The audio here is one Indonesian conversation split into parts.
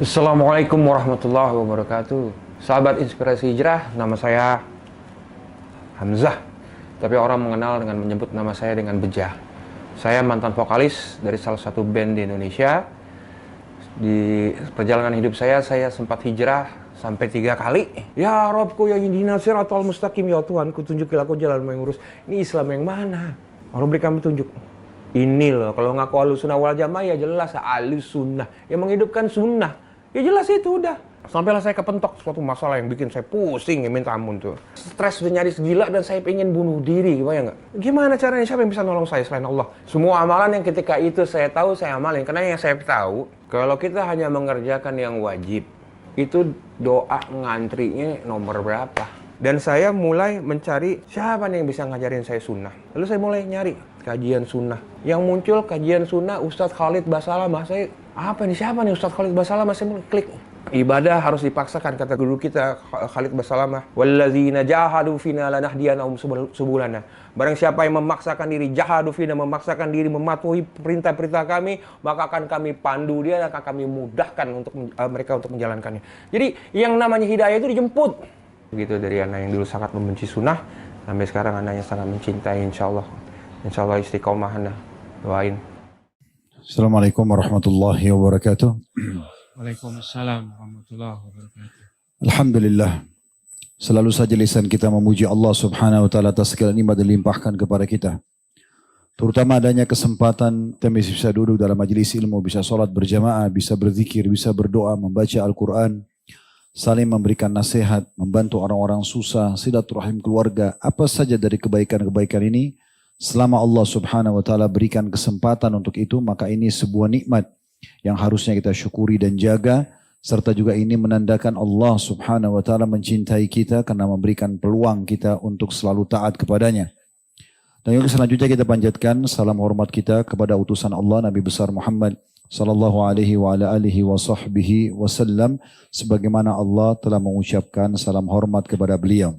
Assalamualaikum warahmatullahi wabarakatuh. Sahabat Inspirasi Hijrah, nama saya Hamzah. Tapi orang mengenal dengan menyebut nama saya dengan Bejah. Saya mantan vokalis dari salah satu band di Indonesia. Di perjalanan hidup saya sempat hijrah sampai 3 kali. Ya Robku ya indina siratal mustaqim, ya Tuhanku tunjukilah aku jalan yang lurus. Ini Islam yang mana? Allah berikan petunjuk. Ini loh, kalau ngaku Ahlus Sunnah wal Jamaah ya jelas Ahlus Sunnah yang menghidupkan sunnah. Ya jelas itu udah. Sampailah saya kepentok suatu masalah yang bikin saya pusing, ya minta ampun tuh. Stres udah nyaris gila dan saya pengen bunuh diri, gimana nggak? Gimana caranya? Siapa yang bisa nolong saya selain Allah? Semua amalan yang ketika itu saya tahu saya amalin. Karena yang saya tahu, kalau kita hanya mengerjakan yang wajib, itu doa ngantrinya nomor berapa? Dan saya mulai mencari siapa nih yang bisa ngajarin saya sunnah. Lalu saya mulai nyari kajian sunnah. Yang muncul kajian sunnah Ustadz Khalid Basalamah. Saya, apa nih, siapa nih Ustadz Khalid Basalamah? Saya mulai klik. Ibadah harus dipaksakan, kata guru kita Khalid Basalamah. Walladzina jahadu fina lanahdiyanahum subulana. Barang siapa yang memaksakan diri, jahadu fina, memaksakan diri mematuhi perintah-perintah kami, maka akan kami pandu dia dan akan kami mudahkan untuk mereka untuk menjalankannya. Jadi yang namanya hidayah itu dijemput. Begitu dari anak yang dulu sangat membenci sunnah, sampai sekarang anaknya sangat mencintai, insyaallah. Insyaallah istiqomah anda. Doain. Assalamualaikum warahmatullahi wabarakatuh. Waalaikumsalam warahmatullahi wabarakatuh. Alhamdulillah. Selalu saja lisan kita memuji Allah Subhanahu wa taala atas segala nikmat yang dilimpahkan kepada kita. Terutama adanya kesempatan kita bisa duduk dalam majelis ilmu, bisa sholat berjamaah, bisa berzikir, bisa berdoa, membaca Al-Quran, saling memberikan nasihat, membantu orang-orang susah, silaturahim keluarga, apa saja dari kebaikan-kebaikan ini. Selama Allah Subhanahu wa taala berikan kesempatan untuk itu, maka ini sebuah nikmat yang harusnya kita syukuri dan jaga, serta juga ini menandakan Allah Subhanahu wa taala mencintai kita karena memberikan peluang kita untuk selalu taat kepadanya. Dan yang selanjutnya kita panjatkan salam hormat kita kepada utusan Allah Nabi besar Muhammad sallallahu alaihi wa ala alihi wa sahbihi wasallam, sebagaimana Allah telah mengucapkan salam hormat kepada beliau.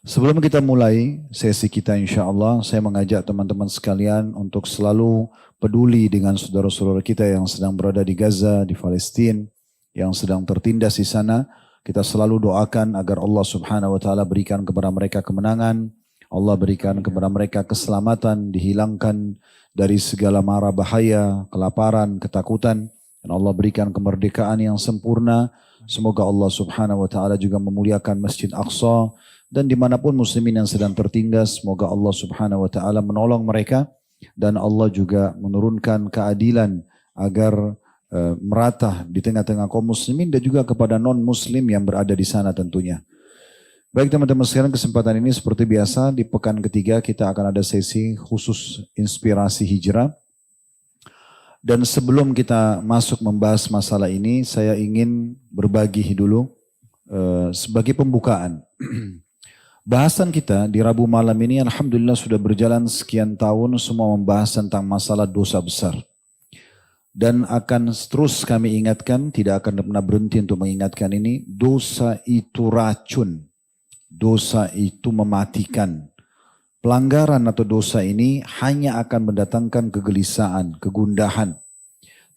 Sebelum kita mulai sesi kita, insya Allah saya mengajak teman-teman sekalian untuk selalu peduli dengan saudara-saudara kita yang sedang berada di Gaza, di Palestina, yang sedang tertindas di sana. Kita selalu doakan agar Allah Subhanahu wa taala berikan kepada mereka kemenangan, Allah berikan kepada mereka keselamatan, dihilangkan dari segala mara bahaya, kelaparan, ketakutan, dan Allah berikan kemerdekaan yang sempurna. Semoga Allah Subhanahu wa taala juga memuliakan Masjid Aqsa, dan dimanapun muslimin yang sedang tertindas, semoga Allah Subhanahu wa taala menolong mereka, dan Allah juga menurunkan keadilan agar merata di tengah-tengah kaum muslimin dan juga kepada non-muslim yang berada di sana tentunya. Baik teman-teman sekalian, kesempatan ini seperti biasa di pekan ketiga kita akan ada sesi khusus inspirasi hijrah. Dan sebelum kita masuk membahas masalah ini, saya ingin berbagi dulu sebagai pembukaan. Bahasan kita di Rabu malam ini alhamdulillah sudah berjalan sekian tahun, semua membahas tentang masalah dosa besar. Dan akan terus kami ingatkan, tidak akan pernah berhenti untuk mengingatkan ini, dosa itu racun, dosa itu mematikan. Pelanggaran atau dosa ini hanya akan mendatangkan kegelisahan, kegundahan.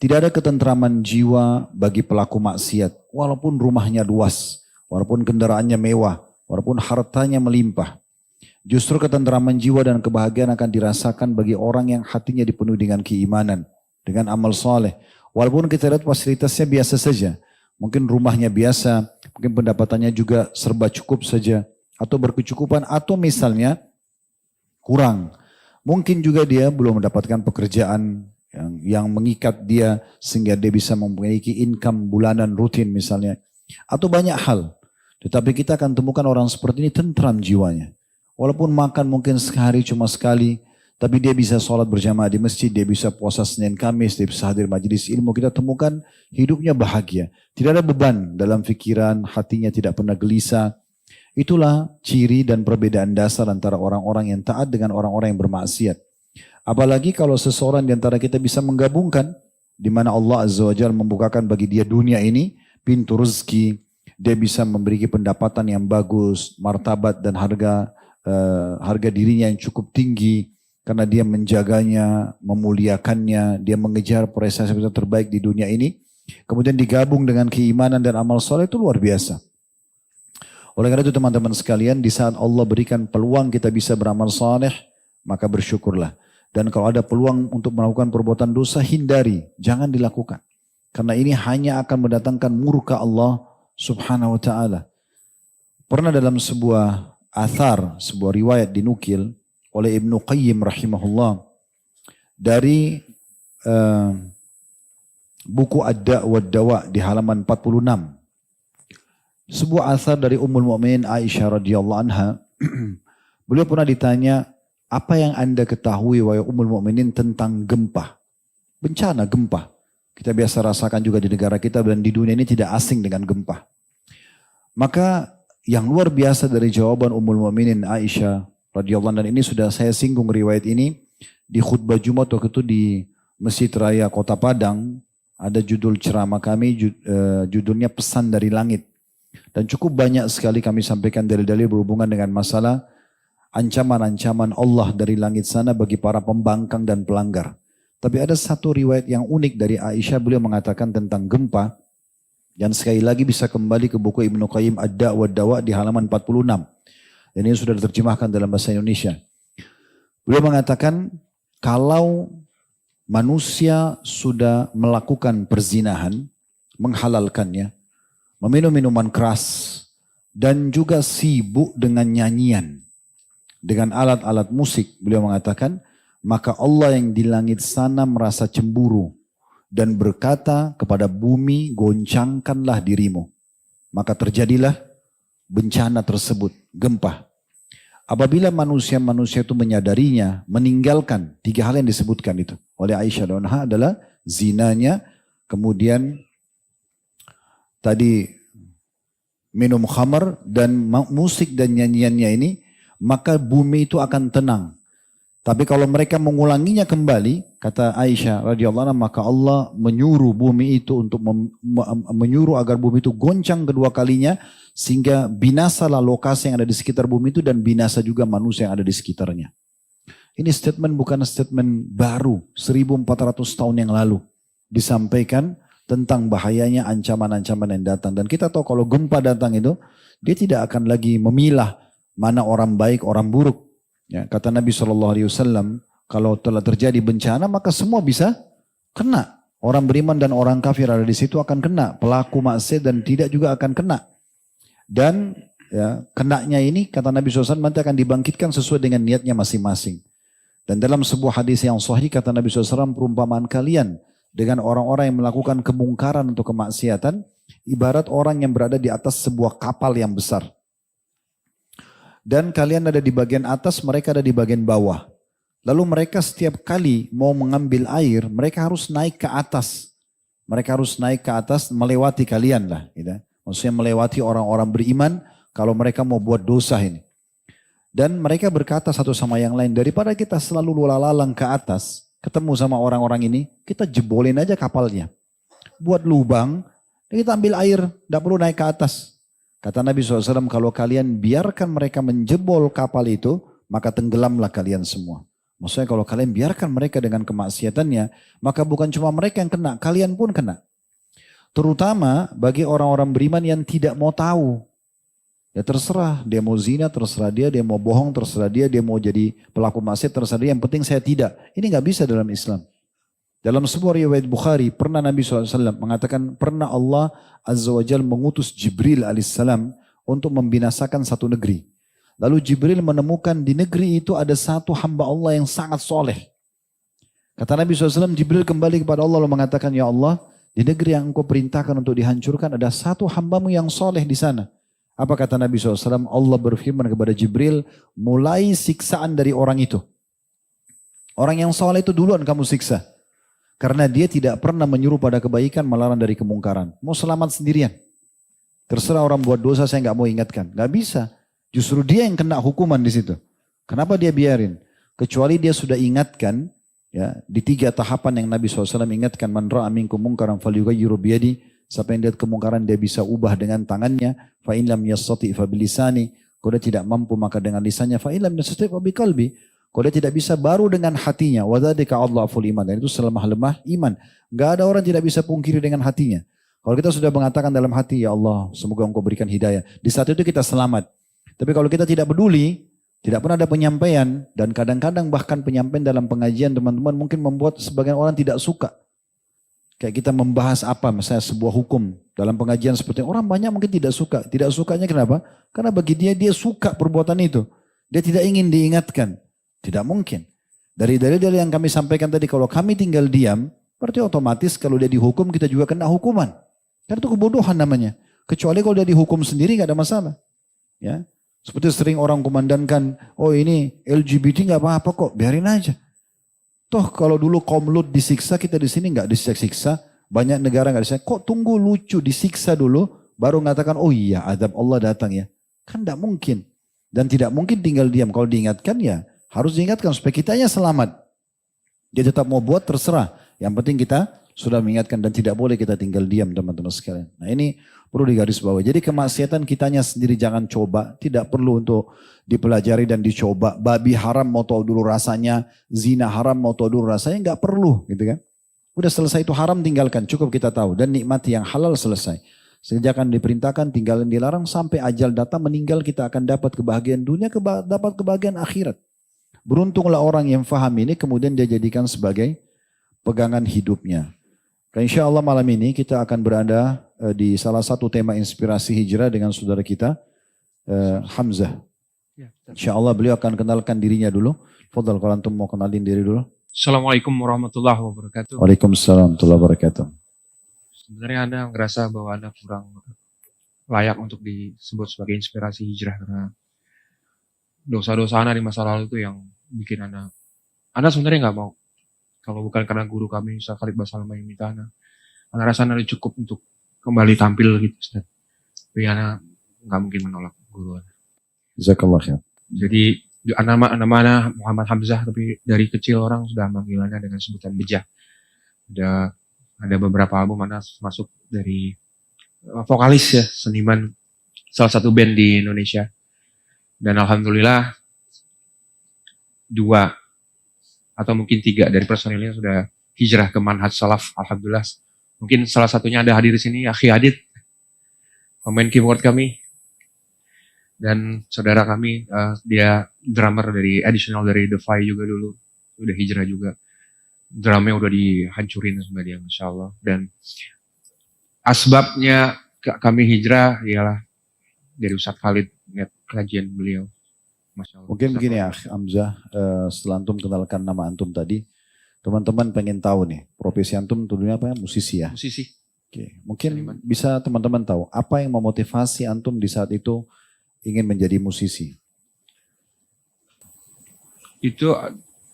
Tidak ada ketentraman jiwa bagi pelaku maksiat, walaupun rumahnya luas, walaupun kendaraannya mewah, walaupun hartanya melimpah. Justru ketentraman jiwa dan kebahagiaan akan dirasakan bagi orang yang hatinya dipenuhi dengan keimanan, dengan amal soleh. Walaupun kita lihat fasilitasnya biasa saja, mungkin rumahnya biasa, mungkin pendapatannya juga serba cukup saja, atau berkecukupan, atau misalnya kurang. Mungkin juga dia belum mendapatkan pekerjaan yang mengikat dia sehingga dia bisa memiliki income bulanan rutin misalnya, atau banyak hal. Tetapi kita akan temukan orang seperti ini tentram jiwanya. Walaupun makan mungkin sehari cuma sekali, tapi dia bisa sholat berjamaah di masjid, dia bisa puasa Senin Kamis, dia bisa hadir majelis ilmu. Kita temukan hidupnya bahagia. Tidak ada beban dalam pikiran, hatinya tidak pernah gelisah. Itulah ciri dan perbedaan dasar antara orang-orang yang taat dengan orang-orang yang bermaksiat. Apalagi kalau seseorang di antara kita bisa menggabungkan, di mana Allah Azza wa Jalla membukakan bagi dia dunia ini, pintu rezeki, dia bisa memiliki pendapatan yang bagus, martabat dan harga dirinya yang cukup tinggi karena dia menjaganya, memuliakannya, dia mengejar prestasi terbaik di dunia ini. kemudian digabung dengan keimanan dan amal soleh, itu luar biasa. Oleh karena itu teman-teman sekalian, di saat Allah berikan peluang kita bisa beramal soleh, maka bersyukurlah. Dan kalau ada peluang untuk melakukan perbuatan dosa, hindari, jangan dilakukan. Karena ini hanya akan mendatangkan murka Allah subhanahu wa ta'ala. Pernah dalam sebuah athar, sebuah riwayat dinukil oleh Ibnu Qayyim rahimahullah dari buku Ad-Da' wad-Dawa di halaman 46. Sebuah athar dari Ummul Mukminin Aisyah radhiyallahu anha. Beliau pernah ditanya, apa yang Anda ketahui wahai Ummul Mukminin tentang gempa? Bencana gempa. Kita biasa rasakan juga di negara kita dan di dunia ini tidak asing dengan gempa. Maka yang luar biasa dari jawaban Ummul Mukminin Aisyah radhiyallahu anha, dan ini sudah saya singgung riwayat ini di khutbah Jumat waktu itu di Masjid Raya Kota Padang. Ada judul ceramah kami, judulnya Pesan dari Langit. Dan cukup banyak sekali kami sampaikan dalil-dalil berhubungan dengan masalah ancaman-ancaman Allah dari langit sana bagi para pembangkang dan pelanggar. Tapi ada satu riwayat yang unik dari Aisyah, beliau mengatakan tentang gempa. Dan sekali lagi bisa kembali ke buku Ibnu Qayyim Ad-Da' wad-Dawa di halaman 46. Dan ini sudah diterjemahkan dalam bahasa Indonesia. Beliau mengatakan kalau manusia sudah melakukan perzinahan, menghalalkannya, meminum minuman keras, dan juga sibuk dengan nyanyian, dengan alat-alat musik, beliau mengatakan, maka Allah yang di langit sana merasa cemburu dan berkata kepada bumi, goncangkanlah dirimu. Maka terjadilah bencana tersebut, gempa. Apabila manusia-manusia itu menyadarinya, meninggalkan 3 hal yang disebutkan itu oleh Aisyah radhiyallahu anha adalah zinanya, kemudian tadi minum khamar dan musik dan nyanyiannya ini, maka bumi itu akan tenang. Tapi kalau mereka mengulanginya kembali, kata Aisyah radhiyallahu anha, maka Allah menyuruh bumi itu untuk menyuruh agar bumi itu goncang kedua kalinya, sehingga binasalah lokasi yang ada di sekitar bumi itu dan binasa juga manusia yang ada di sekitarnya. Ini statement bukan statement baru, 1400 tahun yang lalu disampaikan tentang bahayanya ancaman-ancaman yang datang. Dan kita tahu kalau gempa datang itu, dia tidak akan lagi memilah mana orang baik, orang buruk. Ya, kata Nabi SAW, kalau telah terjadi bencana maka semua bisa kena. Orang beriman dan orang kafir ada di situ akan kena. Pelaku maksiat dan tidak juga akan kena. Dan ya, kenanya ini kata Nabi SAW nanti akan dibangkitkan sesuai dengan niatnya masing-masing. Dan dalam sebuah hadis yang sahih kata Nabi SAW, perumpamaan kalian dengan orang-orang yang melakukan kemungkaran atau kemaksiatan ibarat orang yang berada di atas sebuah kapal yang besar. Dan kalian ada di bagian atas, mereka ada di bagian bawah. Lalu mereka setiap kali mau mengambil air, mereka harus naik ke atas. Mereka harus naik ke atas melewati kalian lah. Gitu. Maksudnya melewati orang-orang beriman kalau mereka mau buat dosa ini. Dan mereka berkata satu sama yang lain, daripada kita selalu lalang ke atas, ketemu sama orang-orang ini, kita jebolin aja kapalnya. Buat lubang, kita ambil air, tidak perlu naik ke atas. Kata Nabi SAW, kalau kalian biarkan mereka menjebol kapal itu, maka tenggelamlah kalian semua. Maksudnya kalau kalian biarkan mereka dengan kemaksiatannya, maka bukan cuma mereka yang kena, kalian pun kena. Terutama bagi orang-orang beriman yang tidak mau tahu. Ya terserah, dia mau zina, terserah dia mau bohong, terserah dia mau jadi pelaku maksiat, terserah dia, yang penting saya tidak. Ini gak bisa dalam Islam. Dalam sebuah riwayat Bukhari, pernah Nabi SAW mengatakan, pernah Allah Azza wa Jal mengutus Jibril alaihissalam untuk membinasakan satu negeri. Lalu Jibril menemukan di negeri itu ada satu hamba Allah yang sangat soleh. Kata Nabi SAW, Jibril kembali kepada Allah lalu mengatakan, ya Allah, di negeri yang engkau perintahkan untuk dihancurkan ada satu hambamu yang soleh di sana. Apa kata Nabi SAW? Allah berfirman kepada Jibril, mulai siksaan dari orang itu. Orang yang soleh itu duluan kamu siksa. Karena dia tidak pernah menyuruh pada kebaikan, melarang dari kemungkaran. Mau selamat sendirian. Terserah orang buat dosa, saya nggak mau ingatkan. Nggak bisa. Justru dia yang kena hukuman di situ. Kenapa dia biarin? Kecuali dia sudah ingatkan, ya, di 3 tahapan yang Nabi SAW ingatkan, man ra'a minkum munkaran falyughayyiru biyadi. Siapa yang lihat kemungkaran dia bisa ubah dengan tangannya. Fa in lam yastati' fa bilisani. Kalau dia tidak mampu maka dengan lisannya. Fa in lam yastati' fa biqalbi. Kalau dia tidak bisa baru dengan hatinya. Wadzalika adhaful iman. Dan itu selemah-lemah iman. Gak ada orang tidak bisa pungkiri dengan hatinya. Kalau kita sudah mengatakan dalam hati, ya Allah, semoga engkau berikan hidayah. Di saat itu kita selamat. Tapi kalau kita tidak peduli, tidak pernah ada penyampaian, dan kadang-kadang bahkan penyampaian dalam pengajian teman-teman mungkin membuat sebagian orang tidak suka. Kayak kita membahas apa, misalnya sebuah hukum dalam pengajian seperti itu, orang banyak mungkin tidak suka. Tidak sukanya kenapa? Karena bagi dia suka perbuatan itu. Dia tidak ingin diingatkan. Tidak mungkin. Dari dalil-dalil yang kami sampaikan tadi, kalau kami tinggal diam, berarti otomatis kalau dia dihukum kita juga kena hukuman. Karena itu kebodohan namanya. Kecuali kalau dia dihukum sendiri nggak ada masalah. Ya, seperti sering orang kumandankan, oh ini LGBT nggak apa-apa kok, biarin aja. Toh kalau dulu kaum Lut disiksa, kita di sini nggak disiksa. Banyak negara nggak disiksa. Kok tunggu lucu disiksa dulu, baru mengatakan, oh iya azab Allah datang ya. Kan tidak mungkin. Dan tidak mungkin tinggal diam. Kalau diingatkan ya harus diingatkan supaya kitanya selamat. Dia tetap mau buat terserah. Yang penting kita sudah mengingatkan dan tidak boleh kita tinggal diam teman-teman sekalian. Nah ini perlu digarisbawahi. Jadi kemaksiatan kitanya sendiri jangan coba. Tidak perlu untuk dipelajari dan dicoba. Babi haram mau tahu dulu rasanya. Zina haram mau tahu dulu rasanya. Nggak perlu gitu kan. Udah selesai itu haram tinggalkan. Cukup kita tahu. Dan nikmati yang halal selesai. Sejak akan diperintahkan tinggalin dilarang. Sampai ajal datang meninggal kita akan dapat kebahagiaan dunia. Dapat kebahagiaan akhirat. Beruntunglah orang yang faham ini. Kemudian dia jadikan sebagai pegangan hidupnya. Insya Allah malam ini kita akan berada di salah satu tema inspirasi hijrah dengan saudara kita Hamzah. Insya Allah beliau akan kenalkan dirinya dulu. Fadal kalau antum mau kenalin diri dulu. Assalamualaikum warahmatullahi wabarakatuh. Waalaikumsalam warahmatullahi wabarakatuh. Sebenarnya Anda ngerasa bahwa Anda kurang layak untuk disebut sebagai inspirasi hijrah karena dosa-dosa Anda di masa lalu itu yang bikin Anda sebenarnya nggak mau. Kalau bukan karena guru kami, Ustaz Khalid Basalamah yang minta Anda rasa Anda cukup untuk kembali tampil gitu, Ustaz. Tapi Anda nggak mungkin menolak guru Anda. Jazakallah khair. Jadi nama Anda Muhammad Hamzah, tapi dari kecil orang sudah manggil Anda dengan sebutan Bejah. Ada beberapa album Anda masuk dari vokalis ya, seniman salah satu band di Indonesia. Dan alhamdulillah 2 atau mungkin 3 dari personilnya sudah hijrah ke manhaj salaf, alhamdulillah. Mungkin salah satunya ada hadir di sini, Akhi Adit, pemain keyboard kami, dan saudara kami, dia drummer dari additional dari The Five juga dulu, udah hijrah juga. Drumnya udah dihancurin sama dia, Masya Allah. Dan asbabnya kami hijrah ialah dari Ustaz Khalid, lihat kajian beliau. Mungkin begini ya Hamzah, setelah antum kenalkan nama antum tadi, teman-teman pengen tahu nih, profesi antum dulunya apa ya? Musisi ya? Musisi. Oke. Mungkin bisa teman-teman tahu, apa yang memotivasi antum di saat itu ingin menjadi musisi? Itu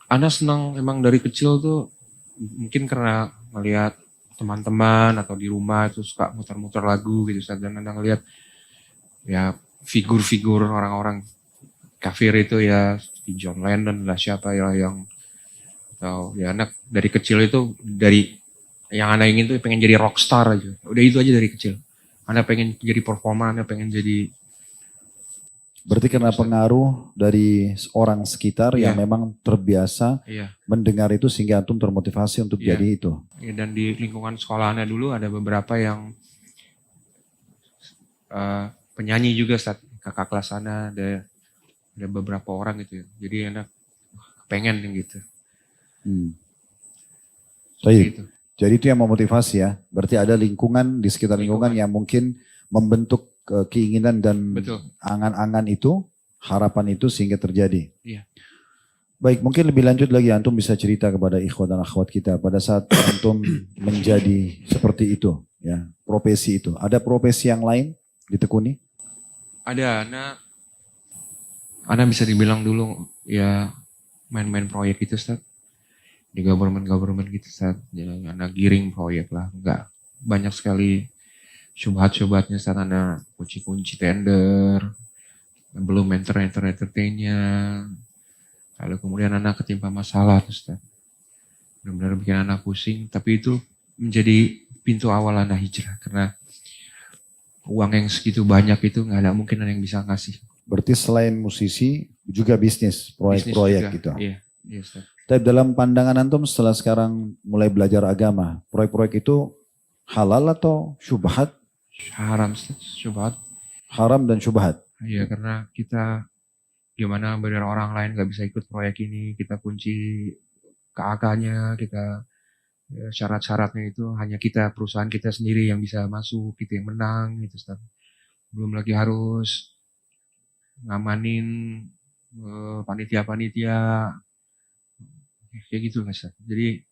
Ana senang emang dari kecil tuh, mungkin karena melihat teman-teman atau di rumah itu suka muter-muter lagu gitu, dan Ana ngelihat ya figur-figur orang-orang kafir itu ya, John Lennon lah siapa ya yang, atau ya anak dari kecil itu, dari yang Anda ingin tuh pengen jadi rockstar aja. Udah itu aja dari kecil. Anda pengen jadi performa, Anda pengen jadi. Berarti karena pengaruh dari orang sekitar yang memang terbiasa mendengar itu sehingga antum termotivasi untuk jadi itu. Ya, dan di lingkungan sekolah Anda dulu ada beberapa yang penyanyi juga, saat kakak kelas Anda ada beberapa orang gitu ya. Jadi anak pengen gitu. Gitu. Jadi itu yang memotivasi ya. Berarti ada lingkungan di sekitar lingkungan yang mungkin membentuk keinginan dan angan-angan itu, harapan itu sehingga terjadi. Iya. Baik, mungkin lebih lanjut lagi antum bisa cerita kepada ikhwan dan akhwat kita pada saat antum menjadi seperti itu ya, profesi itu. Ada profesi yang lain ditekuni? Ada, Ana bisa dibilang dulu ya main-main proyek gitu, Ustaz. Di government gitu, Ustaz. Jadi Ana giring proyek lah. Enggak banyak sekali syubhat-syubhatnya, Ustaz. Ana kunci-kunci tender, belum entertain-nya. Lalu kemudian Ana ketimpa masalah, Ustaz. Benar-benar bikin Ana pusing, tapi itu menjadi pintu awal Ana hijrah. Karena uang yang segitu banyak itu nggak ada mungkin ada yang bisa ngasih Berarti selain musisi juga bisnis, proyek-proyek juga. gitu. Iya, iya Ustaz. Tapi dalam pandangan antum setelah sekarang mulai belajar agama, proyek-proyek itu halal atau syubhat? Haram Ustaz, syubhat. Haram dan syubhat. Iya, karena kita gimana biar orang lain nggak bisa ikut proyek ini, kita kunci KAK-nya, kita syarat-syaratnya itu hanya kita, perusahaan kita sendiri yang bisa masuk, kita yang menang gitu Ustaz. Belum lagi harus ngamanin panitia-panitia, kayak gitu Mas. Jadi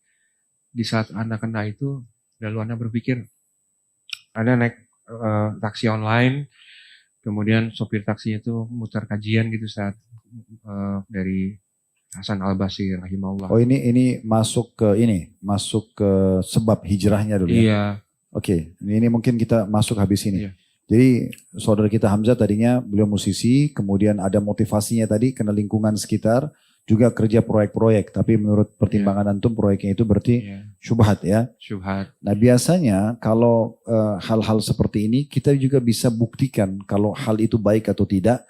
di saat Anda kena itu, lalu Anda berpikir, Anda naik taksi online, kemudian sopir taksinya itu mutar kajian gitu saat dari Hasan Al-Basri rahimahullah. Oh ini masuk ke sebab hijrahnya dulu ya? Iya. Oke, ini mungkin kita masuk habis ini. Iya. Jadi saudara kita Hamzah tadinya beliau musisi, kemudian ada motivasinya tadi kena lingkungan sekitar, juga kerja proyek-proyek. Tapi menurut pertimbangan antum proyeknya itu berarti syubhat ya? Syubhat. Nah biasanya kalau hal-hal seperti ini kita juga bisa buktikan kalau hal itu baik atau tidak.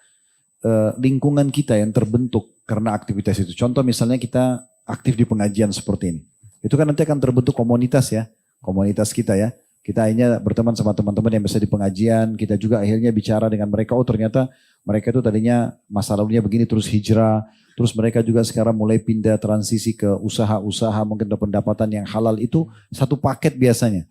Lingkungan kita yang terbentuk karena aktivitas itu. Contoh misalnya kita aktif di pengajian seperti ini. Itu kan nanti akan terbentuk komunitas ya. Komunitas kita ya. Kita akhirnya berteman sama teman-teman yang bisa di pengajian. Kita juga akhirnya bicara dengan mereka. Oh ternyata mereka itu tadinya masa lalunya begini terus hijrah. Terus mereka juga sekarang mulai pindah transisi ke usaha-usaha mungkin ada pendapatan yang halal. Itu satu paket biasanya.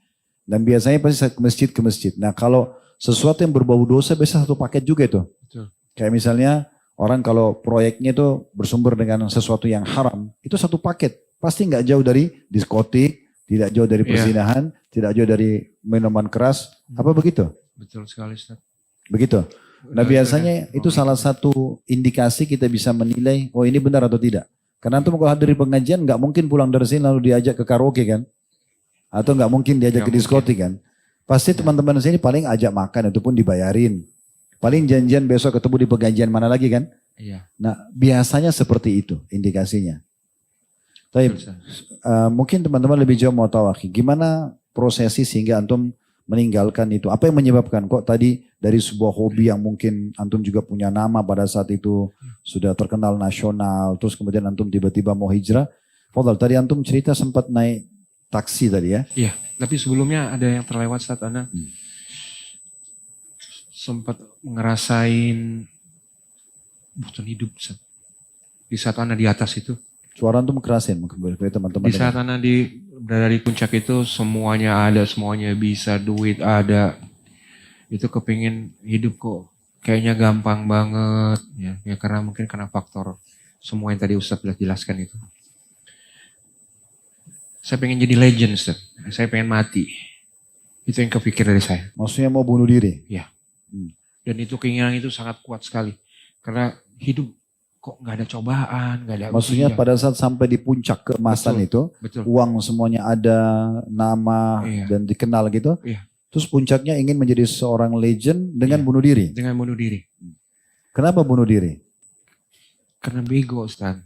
Dan biasanya pasti ke masjid. Nah kalau sesuatu yang berbau dosa biasa satu paket juga itu. Betul. Kayak misalnya orang kalau proyeknya itu bersumber dengan sesuatu yang haram, itu satu paket. Pasti nggak jauh dari diskotik, tidak jauh dari perzinahan, tidak jauh dari minuman keras. Apa begitu? Betul sekali Ustaz. Begitu. Nah biasanya itu salah satu indikasi kita bisa menilai, oh ini benar atau tidak. Karena antum kalau hadir di pengajian nggak mungkin pulang dari sini lalu diajak ke karaoke kan. Atau nggak mungkin diajak ke diskotik kan. Pasti teman-teman sini paling ajak makan, itu pun dibayarin. Paling janjian besok ketemu di pengajian mana lagi kan? Iya. Nah biasanya seperti itu indikasinya. Tapi mungkin teman-teman lebih jauh mau tahu gimana prosesi sehingga antum meninggalkan itu. Apa yang menyebabkan kok tadi dari sebuah hobi yang mungkin antum juga punya nama pada saat itu sudah terkenal nasional. Terus kemudian antum tiba-tiba mau hijrah. Fadal, tadi antum cerita sempat naik taksi tadi ya? Iya, tapi sebelumnya ada yang terlewat saat Anda. Sempat ngerasain bosan hidup di saat Anda di atas itu. Suara antum kerasin mungkin teman-teman. Di saat Anda berada di puncak itu semuanya ada, semuanya bisa, duit ada. Itu kepingin hidup kok kayaknya gampang banget ya karena mungkin karena faktor semua yang tadi Ustaz sudah jelaskan itu. Saya pengen jadi legend Ustaz. Saya pengen mati. Itu yang kepikir dari saya. Maksudnya mau bunuh diri? Iya. Dan itu keinginan itu sangat kuat sekali. Karena hidup kok nggak ada cobaan, nggak ada maksudnya ujian. pada saat sampai di puncak keemasan itu, uang semuanya ada, nama dan dikenal gitu. Iya. Terus puncaknya ingin menjadi seorang legend dengan bunuh diri. Dengan bunuh diri. Kenapa bunuh diri? Karena bego Ustaz.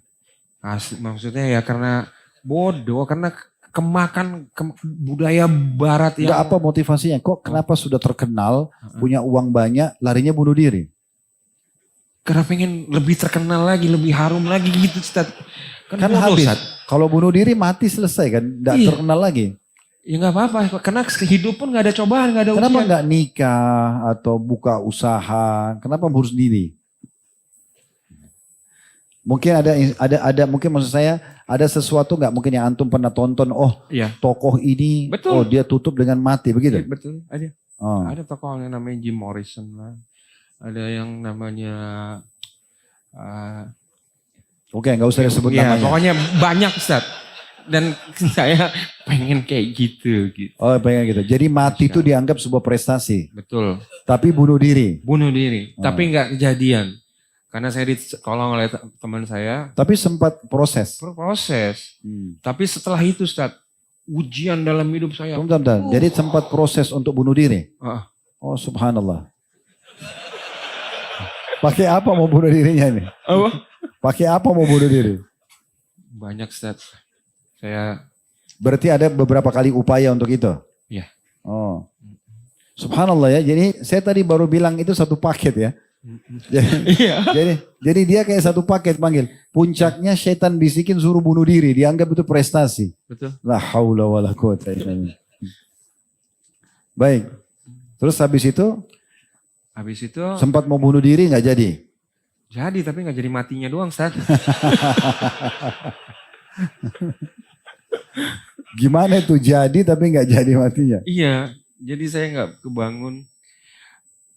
Maksudnya ya karena bodoh, karena kemakan budaya barat yang... Enggak, apa motivasinya? Kok kenapa sudah terkenal, punya uang banyak, larinya bunuh diri? Karena pengen lebih terkenal lagi, lebih harum lagi gitu Ustaz. Kan habis. Kalau bunuh diri mati selesai kan, enggak terkenal lagi. Ya nggak apa-apa, karena hidup pun nggak ada cobaan, nggak ada ujian. Kenapa nggak nikah atau buka usaha? Kenapa harus diri? Mungkin ada mungkin maksud saya ada sesuatu nggak mungkin yang antum pernah tonton? Oh, tokoh ini, oh dia tutup dengan mati begitu? Betul, ada. Ada tokoh yang namanya Jim Morrison lah, ada yang namanya. Oke, nggak usah disebut namanya. Pokoknya banyak Ustaz. Dan saya pengen kayak gitu. Oh pengen gitu. Jadi mati itu dianggap sebuah prestasi. Betul. Tapi bunuh diri. Bunuh diri. Tapi nggak kejadian. Karena saya ditolong oleh teman saya. Tapi sempat proses. Tapi setelah itu Ustaz, ujian dalam hidup saya. Bentar. Jadi sempat proses untuk bunuh diri. Oh subhanallah. Pakai apa mau bunuh dirinya ini? Pakai apa mau bunuh diri? Banyak Ustaz. Berarti ada beberapa kali upaya untuk itu? Iya. Oh. Subhanallah ya. Jadi saya tadi baru bilang itu satu paket ya. Iya. Jadi dia kayak satu paket panggil. Puncaknya setan bisikin suruh bunuh diri. Dianggap itu prestasi. Betul. La haula wala quwata illa billah. Baik. Terus habis itu Habis itu sempat mau bunuh diri nggak jadi? jadi tapi nggak jadi matinya doang, Ustaz. Gimana itu jadi tapi nggak jadi matinya? Iya, jadi saya nggak kebangun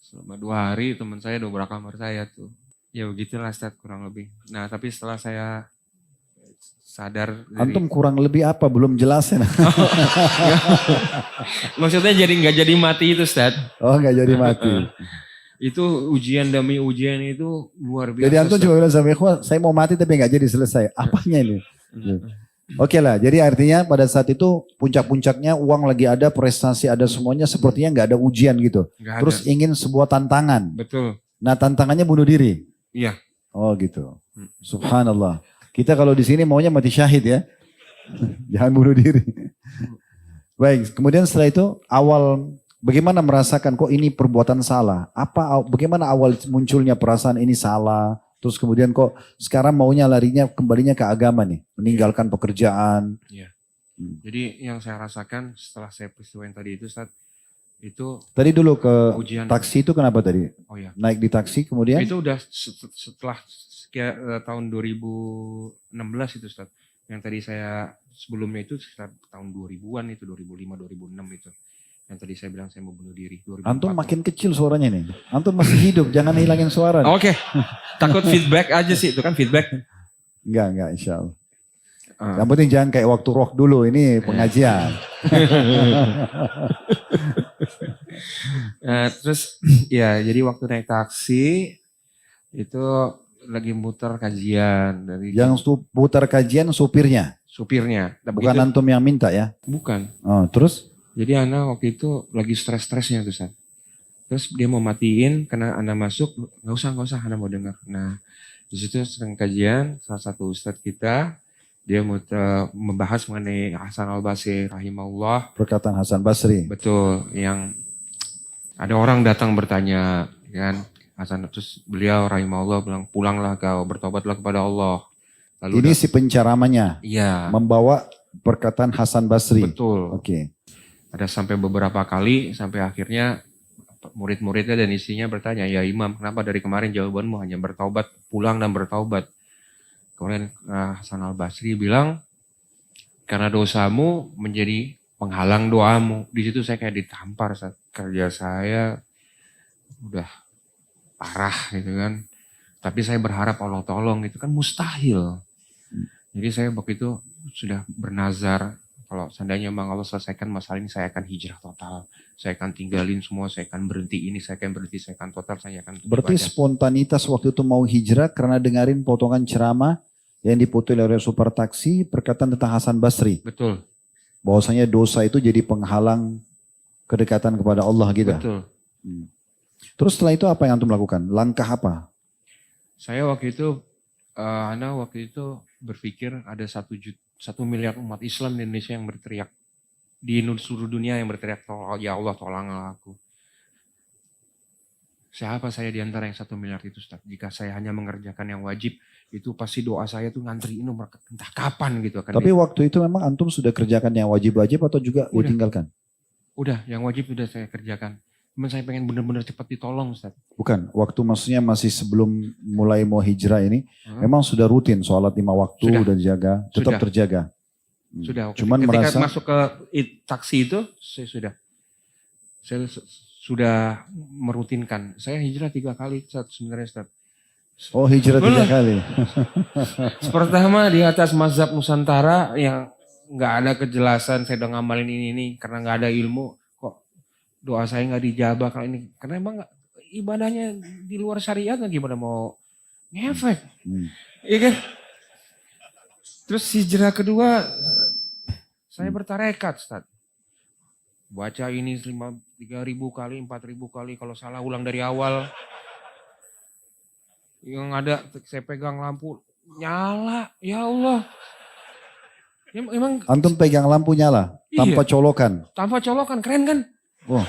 selama 2 hari. Teman saya dobrak kamar saya tuh. Ya begitulah Ustaz kurang lebih. Nah tapi setelah saya sadar dari... Antum kurang lebih apa? Belum jelasin. Maksudnya jadi nggak jadi mati itu Ustaz. Oh nggak jadi mati. Itu ujian demi ujian itu luar biasa. Jadi antum Ustaz. cuma bilang sama ikhwan, saya mau mati tapi nggak jadi selesai. Apanya ini? Oke lah, jadi artinya pada saat itu puncak-puncaknya uang lagi ada, prestasi ada semuanya, sepertinya nggak ada ujian gitu. Nggak Terus ada. ingin sebuah tantangan. Betul. Nah tantangannya bunuh diri. Iya. Oh gitu. Subhanallah. Kita kalau di sini maunya mati syahid ya. Jangan bunuh diri. Baik, kemudian setelah itu awal bagaimana merasakan kok ini perbuatan salah? Bagaimana awal munculnya perasaan ini salah? Terus kemudian kok sekarang maunya larinya kembalinya ke agama nih, meninggalkan pekerjaan. Iya. Jadi yang saya rasakan setelah saya peristiwa yang tadi itu Ustaz, itu Tadi dulu ke ujian. taksi itu kenapa tadi? Oh ya. Naik di taksi kemudian? Itu udah setelah tahun 2016 itu Ustaz. Yang tadi saya sebelumnya itu sekitar tahun 2000-an itu, 2005, 2006 itu. Yang tadi saya bilang saya mau bunuh diri. 2004. Antum makin kecil suaranya nih. Antum masih hidup, jangan hilangin suara. Oke. Takut feedback aja sih, itu kan feedback. Enggak insya Allah. Yang penting jangan kayak waktu rock dulu, ini pengajian. Terus ya jadi waktu naik taksi itu lagi muter kajian dari Yang putar kajian supirnya, supirnya. bukan Itu- antum yang minta ya. Bukan. Oh, terus? Jadi Ana waktu itu lagi stres-stresnya tuh San. Terus dia mau matiin karena Ana masuk, nggak usah Ana mau dengar. Nah di situ sedang kajian salah satu ustadz kita, dia mau membahas mengenai Hasan al-Basri rahimahullah. Perkataan Hasan Basri. Betul, yang ada orang datang bertanya, kan Hasan, terus beliau rahimahullah bilang pulanglah kau, bertobatlah kepada Allah. Lalu Ini si penceramanya iya, membawa perkataan Hasan Basri. betul. Oke. Ada sampai beberapa kali, sampai akhirnya murid-muridnya dan istrinya bertanya, ya Imam, kenapa dari kemarin jawabanmu hanya bertaubat, pulang dan bertaubat? Kemudian Hasan al-Basri bilang, karena dosamu menjadi penghalang doamu. Di situ saya kayak ditampar, saat kerja saya udah parah gitu kan. Tapi saya berharap Allah tolong, itu kan mustahil. Jadi saya waktu itu sudah bernazar, kalau seandainya memang Allah selesaikan masalah ini, saya akan hijrah total. Saya akan tinggalin semua, saya akan berhenti ini, saya akan berhenti, saya akan total, saya akan Berarti ibadah. spontanitas waktu itu mau hijrah karena dengerin potongan ceramah yang diputih oleh super taksi perkataan tentang Hasan Basri. Betul, Bahwasanya dosa itu jadi penghalang kedekatan kepada Allah gitu. betul. Terus setelah itu apa yang antum lakukan? Langkah apa? Saya waktu itu, Ana waktu itu berpikir ada 1 miliar umat Islam di Indonesia yang berteriak. Di seluruh dunia yang berteriak, ya Allah tolonglah aku. Siapa saya di antara yang 1 miliar itu Ustaz? Jika saya hanya mengerjakan yang wajib, itu pasti doa saya tuh ngantriin entah kapan gitu. Akan Tapi waktu itu memang antum sudah kerjakan yang wajib-wajib atau juga Udah. ditinggalkan? Udah, yang wajib udah saya kerjakan. Cuman saya pengen benar-benar cepat ditolong Ustaz. Bukan, waktu maksudnya masih sebelum mulai mau hijrah ini, Hmm. memang sudah rutin sholat 5 waktu Sudah. udah dijaga, tetap Sudah. terjaga. Sudah, Cuman ketika merasa masuk ke taksi itu, saya sudah merutinkan. Saya hijrah 3 kali Ustaz, sebenarnya Ustaz. oh hijrah 3 kali. Pertama di atas mazhab Nusantara yang nggak ada kejelasan, saya udah ngamalin ini karena nggak ada ilmu, kok doa saya nggak dijabah kalau ini, karena emang ibadahnya di luar syariat, gimana mau ngefek, iya kan? Terus hijrah kedua, saya bertarekat Ustaz. Baca ini 3.000 kali, 4.000 kali, kalau salah ulang dari awal. Yang ada saya pegang lampu, nyala, ya Allah. Emang Antum pegang lampu nyala, Iya. tanpa colokan. tanpa colokan, keren kan? Oh.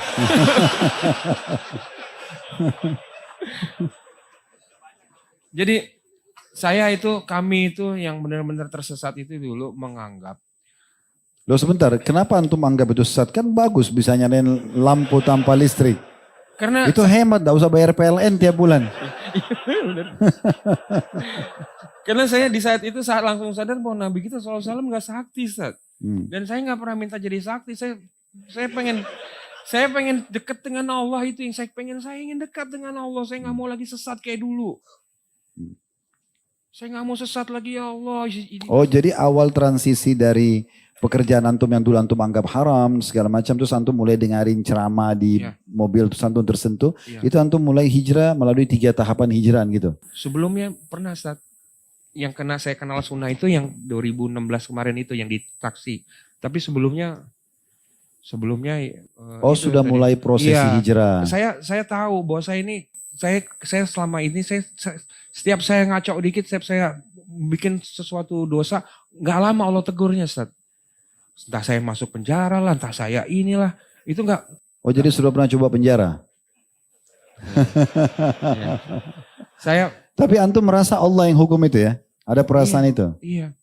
Jadi kami itu yang benar-benar tersesat itu dulu menganggap. Loh sebentar, kenapa antum anggap itu sesat? Kan bagus bisa nyalain lampu tanpa listrik. Karena Itu hemat, gak usah bayar PLN tiap bulan. Karena saya di saat itu langsung sadar bahwa Nabi kita SAW nggak sakti, Ustaz. Dan saya nggak pernah minta jadi sakti. Saya pengen dekat dengan Allah, itu yang saya pengen. Saya ingin dekat dengan Allah. Saya nggak mau lagi sesat kayak dulu. Saya nggak mau sesat lagi, ya Allah. Oh, jadi awal transisi dari pekerjaan antum yang dulu antum anggap haram segala macam, terus antum mulai dengerin ceramah di mobil, terus antum tersentuh, itu antum mulai hijrah melalui 3 tahapan hijrahan gitu. Sebelumnya pernah, Ustaz, yang saya kenal sunnah itu yang 2016 kemarin itu yang di taksi. Tapi sebelumnya sudah tadi, mulai prosesi hijrah. Saya tahu bahwa saya selama ini setiap saya ngaco dikit, setiap saya bikin sesuatu dosa, nggak lama Allah tegurnya, Ustaz. Entah saya masuk penjara lah, entah saya inilah, itu nggak. Oh, jadi sudah pernah coba penjara? Tapi antum merasa Allah yang hukum itu ya? Ada perasaan itu? Iya.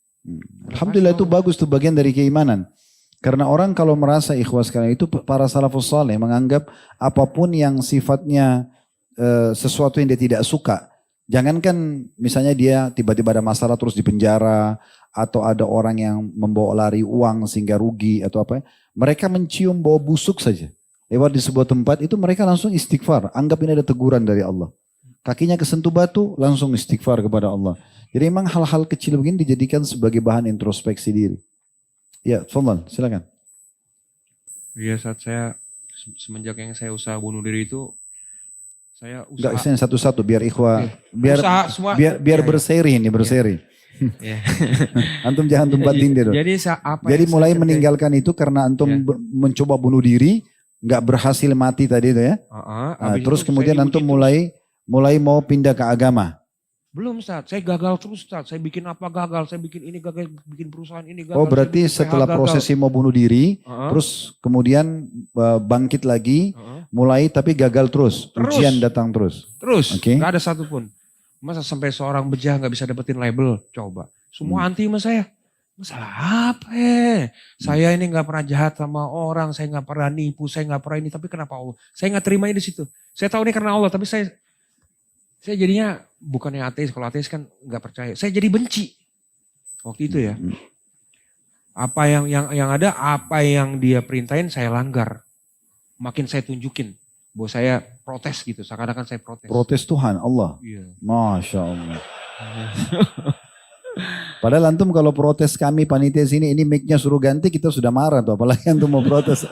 Alhamdulillah itu bagus tuh, bagian dari keimanan. Karena orang kalau merasa ikhwas sekalian itu, para salafus saleh menganggap apapun yang sifatnya sesuatu yang dia tidak suka. Jangankan misalnya dia tiba-tiba ada masalah terus di penjara, atau ada orang yang membawa lari uang sehingga rugi atau apa. Mereka mencium bau busuk saja. Lewat di sebuah tempat itu mereka langsung istighfar. Anggap ini ada teguran dari Allah. Kakinya kesentuh batu langsung istighfar kepada Allah. Jadi memang hal-hal kecil begini dijadikan sebagai bahan introspeksi diri. Ya, Fadlan, silakan. Iya, saat saya semenjak yang saya usaha bunuh diri itu, saya usaha. Enggak, saya satu-satu biar ikhwah, biar iya. berseri ini, berseri. Iya. Antum jangan tumpatin dia dong. Jadi mulai meninggalkan itu karena antum mencoba bunuh diri, nggak berhasil mati tadi itu ya. Terus kemudian antum mulai mau pindah ke agama. Belum, Ustaz. Saya gagal terus, Ustaz. Saya bikin apa gagal, saya bikin ini gagal, bikin perusahaan ini gagal. Oh, berarti setelah prosesi mau bunuh diri, terus kemudian bangkit lagi, mulai tapi gagal terus. Ujian datang terus. Nggak ada satupun. Masa sampai seorang bejah nggak bisa dapetin label? Coba. Semua anti sama saya. Masalah apa Saya ini nggak pernah jahat sama orang, saya nggak pernah nipu, saya nggak pernah ini. Tapi kenapa Allah? Saya nggak terimanya di situ. Saya tahu ini karena Allah, tapi saya jadinya bukannya ateis. Kalau ateis kan nggak percaya. Saya jadi benci waktu itu ya. Apa yang ada, apa yang dia perintahin saya langgar. Makin saya tunjukin bahwa saya protes gitu. Seakan-akan saya protes. Protes Tuhan, Allah. Iya. Masya Allah. Padahal antum kalau protes kami panitia sini, ini mic-nya suruh ganti, kita sudah marah tuh. Apalagi antum mau protes.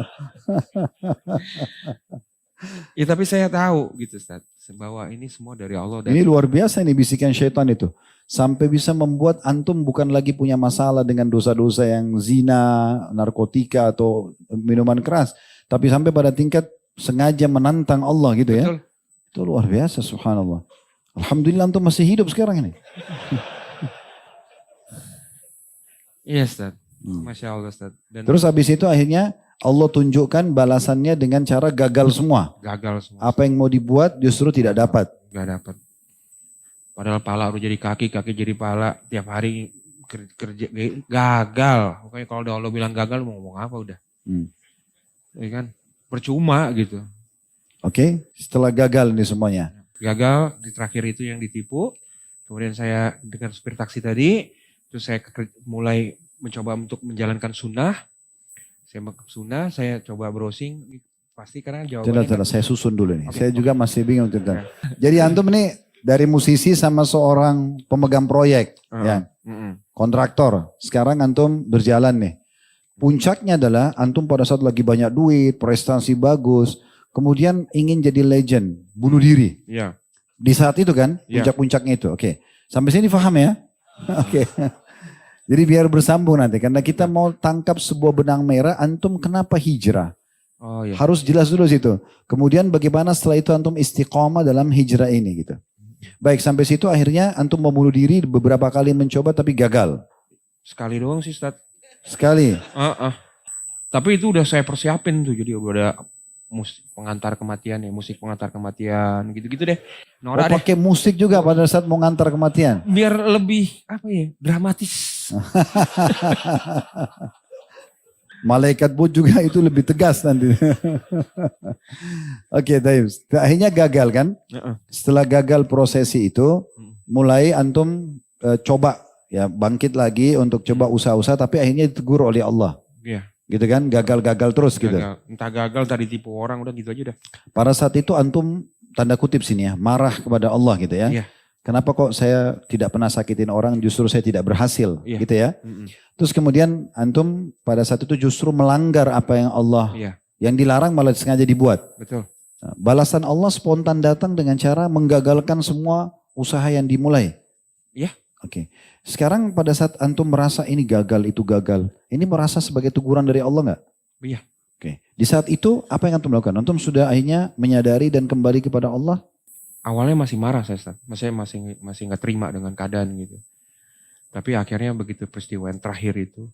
Ya tapi saya tahu gitu Ustaz. Bahwa ini semua dari Allah. Ini luar biasa ini bisikan syaitan itu. Sampai bisa membuat antum bukan lagi punya masalah dengan dosa-dosa yang zina, narkotika atau minuman keras. Tapi sampai pada tingkat sengaja menantang Allah gitu ya. Betul. Itu luar biasa, subhanallah. Alhamdulillah antum masih hidup sekarang ini. Iya Ustaz. Masya Allah Ustaz. Terus habis itu akhirnya Allah tunjukkan balasannya dengan cara gagal semua. Gagal semua. Apa yang mau dibuat justru tidak dapat. Gak dapat. Padahal pala udah jadi kaki jadi pala. Tiap hari kerja gagal. Pokoknya kalau udah Allah bilang gagal mau ngomong apa udah. Ya kan? Percuma gitu. Oke, setelah gagal ini semuanya. Gagal, di terakhir itu yang ditipu. Kemudian saya dengan supir taksi tadi, terus saya mulai mencoba untuk menjalankan sunnah. Saya coba browsing, pasti karena jawabannya. Jelas, saya susun dulu nih. Okay. Saya juga masih bingung tentang. Jadi antum ini dari musisi sama seorang pemegang proyek, ya, kontraktor. Sekarang antum berjalan nih. Puncaknya adalah antum pada saat lagi banyak duit, prestasi bagus, kemudian ingin jadi legend, bunuh diri. Iya. Di saat itu kan, puncak-puncaknya itu. Oke. Sampai sini paham ya? Oke. Jadi biar bersambung nanti, karena kita mau tangkap sebuah benang merah, antum kenapa hijrah? Oh, iya. Harus jelas dulu situ. Kemudian bagaimana setelah itu antum istiqomah dalam hijrah ini gitu. Baik, sampai situ akhirnya antum mau bunuh diri, beberapa kali mencoba tapi gagal. Sekali doang sih Ustaz. Sekali. Tapi itu udah saya persiapin tuh, jadi udah pengantar kematian ya, musik pengantar kematian gitu-gitu deh. Oh, Norak deh. pakai musik juga pada saat mau ngantar kematian. Biar lebih apa ya, dramatis. Malaikat pun juga itu lebih tegas nanti. Oke, Taib. Akhirnya gagal kan? Setelah gagal prosesi itu, mulai antum coba ya bangkit lagi untuk coba usaha-usaha, tapi akhirnya ditegur oleh Allah. Iya. Gitu kan? Gagal-gagal terus gitu. Entah gagal, entah ditipu orang, udah gitu aja dah. Pada saat itu antum tanda kutip sini ya, marah kepada Allah gitu ya. Iya. Kenapa kok saya tidak pernah sakitin orang, justru saya tidak berhasil, Iya. gitu ya. Terus kemudian antum pada saat itu justru melanggar apa yang Allah, yang dilarang malah sengaja dibuat. Betul. Nah, balasan Allah spontan datang dengan cara menggagalkan semua usaha yang dimulai. Iya. Oke. Sekarang pada saat antum merasa ini gagal, itu gagal, ini merasa sebagai teguran dari Allah nggak? Iya. Oke. Di saat itu apa yang antum lakukan? Antum sudah akhirnya menyadari dan kembali kepada Allah? Awalnya masih marah saya, Ustaz. Saya masih nggak terima dengan keadaan gitu. Tapi akhirnya begitu peristiwa yang terakhir itu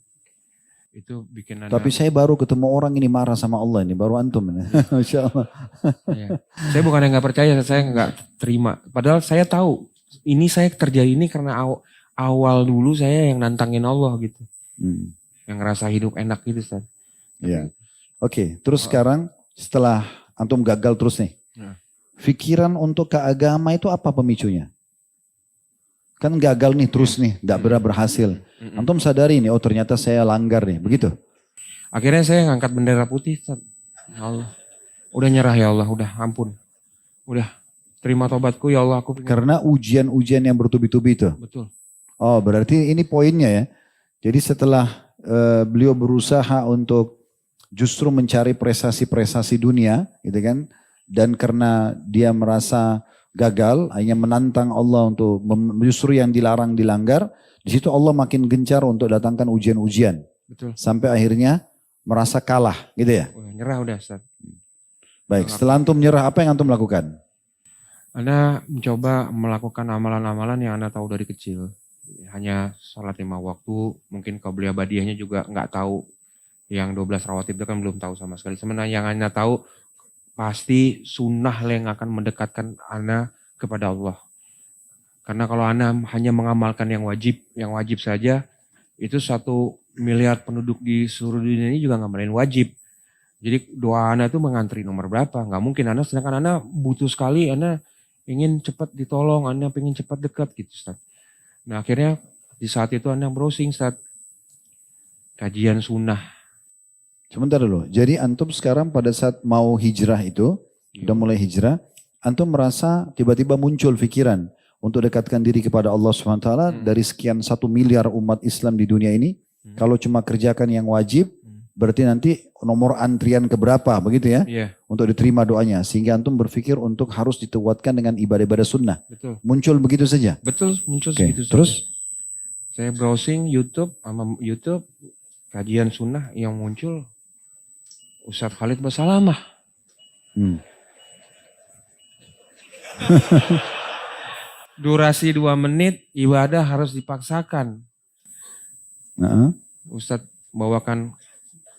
bikin Tapi saya baru ketemu orang ini marah sama Allah ini, baru antum ini. Masya Allah. Ya. Saya bukan yang nggak percaya, saya nggak terima. Padahal saya tahu ini saya terjadi ini karena awal dulu saya yang nantangin Allah gitu, yang ngerasa hidup enak gitu, Ustaz. Iya. Oke, terus sekarang setelah antum gagal terus nih, pikiran untuk ke agama itu apa pemicunya? Kan gagal nih terus nih, nggak berhasil. Antum sadari nih, oh ternyata saya langgar nih, begitu? Akhirnya saya ngangkat bendera putih, Ustaz. Ya Allah, udah nyerah ya Allah, udah ampun, udah terima tobatku ya Allah. Karena ujian-ujian yang bertubi-tubi itu. Betul. Oh berarti ini poinnya ya. Jadi setelah beliau berusaha untuk justru mencari prestasi-prestasi dunia, gitu kan? Dan karena dia merasa gagal, hanya menantang Allah untuk justru yang dilarang dilanggar. Di situ Allah makin gencar untuk datangkan ujian-ujian. Betul. Sampai akhirnya merasa kalah, gitu ya? Nyerah udah, Ustaz. Baik, setelah antum nyerah, apa yang antum lakukan? Anda mencoba melakukan amalan-amalan yang Anda tahu dari kecil. Hanya sholat 5 waktu, mungkin qabliyah badiahnya juga nggak tahu. Yang 12 rawatib itu kan belum tahu sama sekali. Sebenarnya yang Anda tahu pasti sunnah yang akan mendekatkan Anda kepada Allah. Karena kalau Anda hanya mengamalkan yang wajib saja, itu 1 miliar penduduk di seluruh dunia ini juga ngamalin wajib. Jadi doa Anda itu mengantri nomor berapa? Nggak mungkin Anda, sedangkan Anda butuh sekali, Anda ingin cepat ditolong, Anda ingin cepat dekat gitu, Ustaz. Nah akhirnya di saat itu Anda browsing, Ustaz, kajian sunnah. Sebentar dulu, jadi antum sekarang pada saat mau hijrah itu, udah mulai hijrah, antum merasa tiba-tiba muncul pikiran untuk dekatkan diri kepada Allah SWT dari sekian 1 miliar umat Islam di dunia ini, kalau cuma kerjakan yang wajib, berarti nanti nomor antrian keberapa begitu ya, untuk diterima doanya, sehingga antum berpikir untuk harus dituatkan dengan ibadah-ibadah sunnah. Betul. Muncul begitu saja? Betul, muncul segitu saja. Terus? Saya browsing YouTube, kajian sunnah yang muncul, Ustadz Khalid Basalamah. Durasi 2 menit, ibadah harus dipaksakan. Ustadz bawakan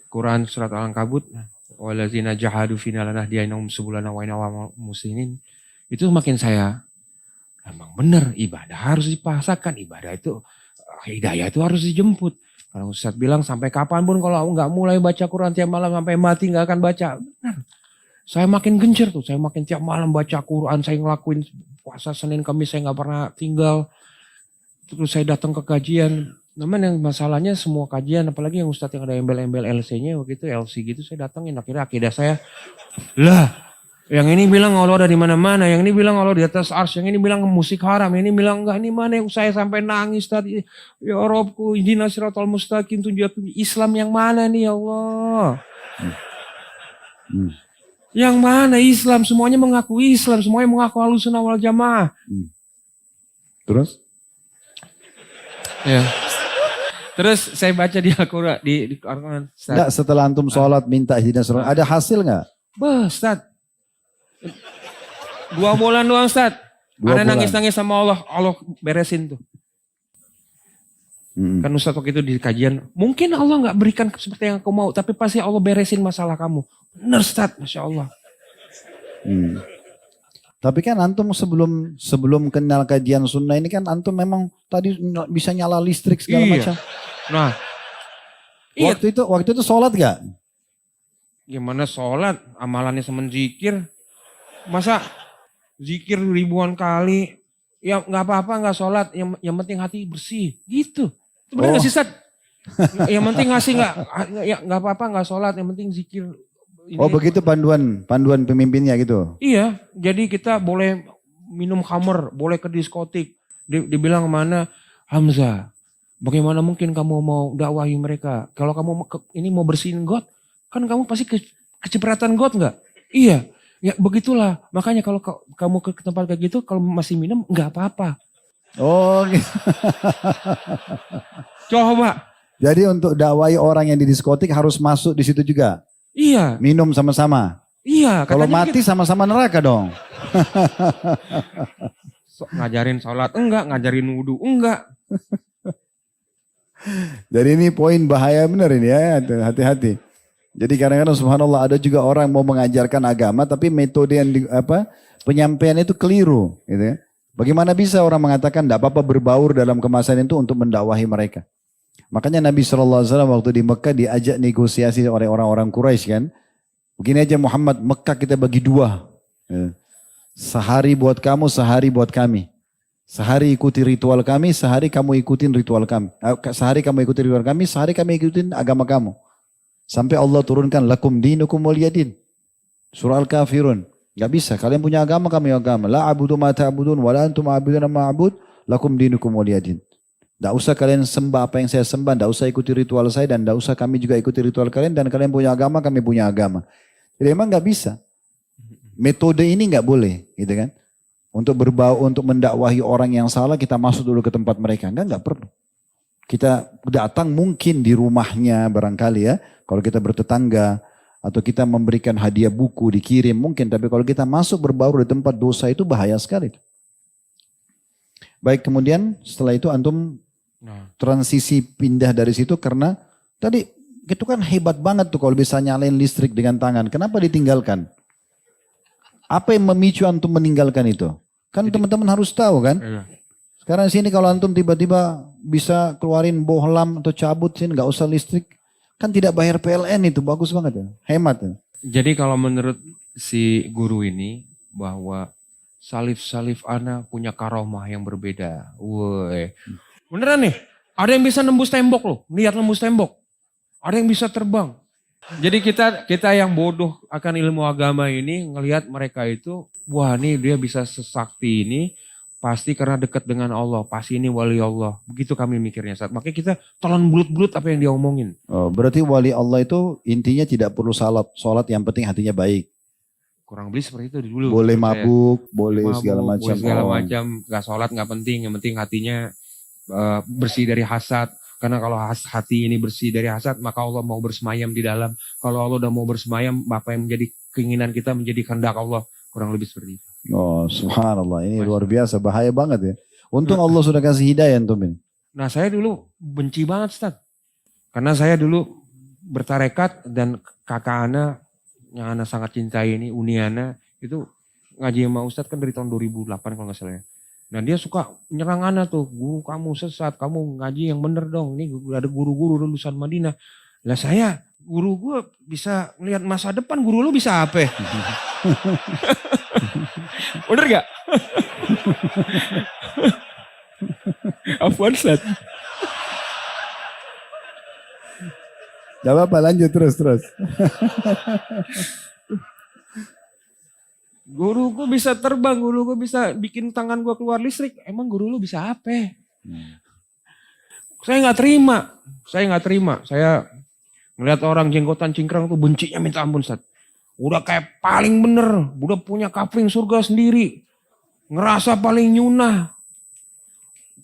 Quran surat Al-Ankabut, walazina jahadu fina lanahdiyannahum subulana wa inna muslimin. Itu makin saya, emang benar ibadah harus dipaksakan, ibadah itu, hidayah itu harus dijemput. Kalau Ustadz bilang sampai kapanpun kalau nggak mulai baca Quran tiap malam sampai mati nggak akan baca. Benar. Saya makin gencar tuh, saya makin tiap malam baca Quran, saya ngelakuin puasa Senin Kamis saya nggak pernah tinggal. Terus saya datang ke kajian. Namun yang masalahnya semua kajian, apalagi yang Ustadz yang ada embel-embel LC-nya waktu itu, LC gitu saya datangin. Akhirnya akidah saya, lah yang ini bilang Allah ada di mana-mana, yang ini bilang Allah di atas arsy, yang ini bilang musik haram, yang ini bilang enggak, ini mana yang saya sampai nangis tadi. Ya Rabbku, ihdinas siratal mustaqim, tunjukkan Islam yang mana nih ya Allah. Yang mana Islam? Semuanya mengaku Islam, semuanya mengaku Ahlussunnah wal Jamaah. Terus? Ya. Terus saya baca di Al-Quran, di Al-Quran. Enggak, setelah antum sholat minta ihdinas siratal, ada hasil enggak? Ustaz. 2 bulan doang, Ustaz. Ada nangis-nangis sama Allah, Allah beresin tuh. Kan Ustaz waktu itu di kajian, mungkin Allah nggak berikan seperti yang aku mau, tapi pasti Allah beresin masalah kamu. Bener Ustaz, Masya Allah. Tapi kan antum sebelum kenal kajian sunnah ini kan antum memang tadi bisa nyala listrik segala Iya. macam. Nah, iya. Waktu itu sholat gak? Gimana sholat, amalannya semen zikir. Masa zikir ribuan kali, ya nggak apa-apa nggak sholat, yang penting hati bersih, gitu. Itu benar nggak sih Ustaz? Yang penting ngasih nggak apa-apa nggak sholat, yang penting zikir. Oh begitu panduan pemimpinnya gitu? Iya, jadi kita boleh minum khamer, boleh ke diskotik. Dibilang mana, Hamzah, bagaimana mungkin kamu mau dakwahi mereka? Kalau kamu ini mau bersihin got, kan kamu pasti kecipratan got nggak? Iya, ya begitulah. Makanya kalau kamu ke tempat kayak gitu, kalau masih minum nggak apa-apa. Oh gitu. Coba. Jadi untuk dakwahi orang yang di diskotik harus masuk di situ juga? Iya. Minum sama-sama? Iya. Kalau mati sama-sama neraka dong? Ngajarin sholat enggak, ngajarin wudhu enggak. Jadi ini poin bahaya benar ini ya, hati-hati. Jadi kadang-kadang subhanallah ada juga orang mau mengajarkan agama tapi metode yang penyampaian itu keliru gitu ya. Bagaimana bisa orang mengatakan tidak apa-apa berbaur dalam kemasan itu untuk mendakwahi mereka. Makanya Nabi SAW waktu di Mekah diajak negosiasi oleh orang-orang Quraisy kan. Begini aja Muhammad, Mekah kita bagi dua. Sehari buat kamu, sehari buat kami. Sehari ikuti ritual kami, sehari kamu ikutin ritual kami. Sehari kamu ikuti ritual kami, sehari kami ikutin agama kamu. Sampai Allah turunkan lakum dinukum waliyadin. Surah Al-Kafirun. Gak bisa, kalian punya agama, kami agama. La abudu ma ta'budun, wa la antum a'buduna ma'abud, lakum dinukum waliyadin. Tidak usah kalian sembah apa yang saya sembah, tidak usah ikuti ritual saya dan tidak usah kami juga ikuti ritual kalian dan kalian punya agama, kami punya agama. Jadi emang nggak bisa. Metode ini nggak boleh, gitu kan? Untuk mendakwahi orang yang salah kita masuk dulu ke tempat mereka, nggak perlu. Kita datang mungkin di rumahnya barangkali ya, kalau kita bertetangga atau kita memberikan hadiah buku dikirim mungkin, tapi kalau kita masuk berbaur di tempat dosa itu bahaya sekali. Baik, kemudian setelah itu antum transisi pindah dari situ karena tadi itu kan hebat banget tuh kalau bisa nyalain listrik dengan tangan. Kenapa ditinggalkan? Apa yang memicu antum meninggalkan itu? Kan teman-teman harus tahu kan? Iya. Sekarang sini kalau antum tiba-tiba bisa keluarin bohlam atau cabut sini nggak usah listrik. Kan tidak bayar PLN itu, bagus banget ya. Hemat ya. Jadi kalau menurut si guru ini bahwa salif-salif ana punya karomah yang berbeda. Woi. Beneran nih, ada yang bisa nembus tembok loh, lihat nembus tembok. Ada yang bisa terbang. Jadi kita yang bodoh akan ilmu agama ini ngelihat mereka itu, wah nih dia bisa sesakti ini, pasti karena dekat dengan Allah, pasti ini wali Allah. Begitu kami mikirnya saat. Makanya kita telan bulut-bulut apa yang dia omongin. Oh, berarti wali Allah itu intinya tidak perlu sholat yang penting hatinya baik. Kurang lebih seperti itu dulu. Boleh mabuk, boleh segala macam. Boleh segala macam, gak sholat gak penting, yang penting hatinya bersih dari hasad. Karena kalau hati ini bersih dari hasad, maka Allah mau bersemayam di dalam. Kalau Allah udah mau bersemayam, apa yang menjadi keinginan kita menjadi kehendak Allah. Kurang lebih seperti itu. Oh subhanallah, ini luar biasa, bahaya banget ya. Untung Allah sudah kasih hidayah antum ini. Nah saya dulu benci banget Ustaz. Karena saya dulu bertarekat dan kakak Ana yang Ana sangat cintai ini, Uniana, itu ngaji sama Ustaz kan dari tahun 2008 kalau nggak salah ya. Nah dia suka menyerang Ana tuh, guru kamu sesat, kamu ngaji yang bener dong. Ini ada guru-guru lulusan Madinah. Lah saya, guru gue bisa ngelihat masa depan, guru lu bisa apa? Bener gak? Afwan Ustaz. Gak apa-apa, lanjut terus. Guru gue bisa terbang, guru gue bisa bikin tangan gue keluar listrik. Emang guru lu bisa apa? Saya nggak terima. Saya ngeliat orang jenggotan cingkrang tuh bencinya minta ampun Ustaz. Udah kayak paling bener, udah punya kapling surga sendiri. Ngerasa paling nyunah.